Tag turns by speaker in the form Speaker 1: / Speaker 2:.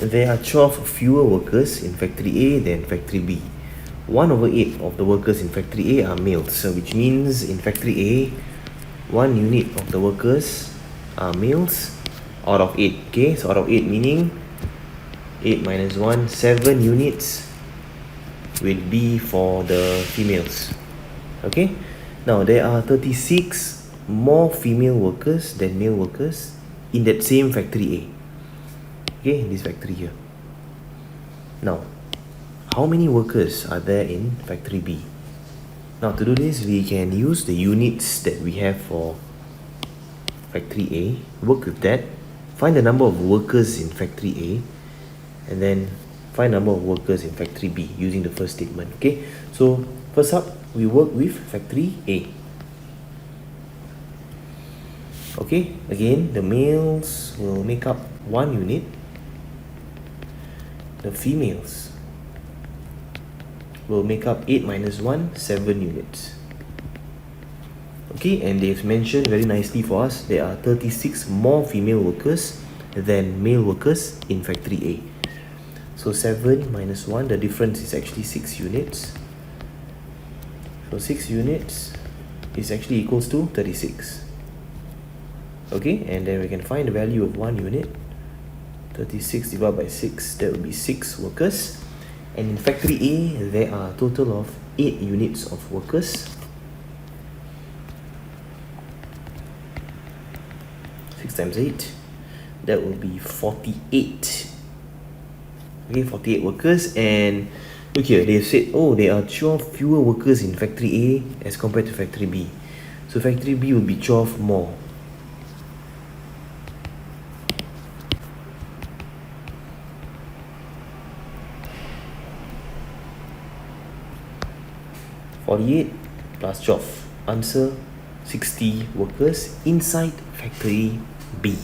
Speaker 1: there are 12 fewer workers in factory A than factory B. 1/8 of the workers in factory A are males, so which means in factory A, 1 unit of the workers are males out of 8. Okay, so out of 8 meaning 8 minus 1, 7 units will be for the females. Okay, now there are 36 more female workers than male workers in that same factory A. Okay, in this factory here. Now, how many workers are there in factory B? Now to do this, we can use the units that we have for factory A, work with that, find the number of workers in factory A, and then find the number of workers in factory B using the first statement. Okay, so first up, we work with factory A. Okay, again, the males will make up 1 unit, the females will make up 8 minus 1, 7 units. Okay, and they've mentioned very nicely for us, there are 36 more female workers than male workers in factory A. So 7 minus 1, the difference is actually 6 units. So 6 units is actually equals to 36. Okay, and then we can find the value of 1 unit. 36 divided by 6, that will be 6 workers. And in factory A, there are a total of 8 units of workers. 6 times 8, that will be 48. Okay, 48 workers. And look here, they said, oh, there are 12 fewer workers in factory A as compared to factory B. So factory B will be 12 more. (48) plus 12. Answer 60 workers inside factory B.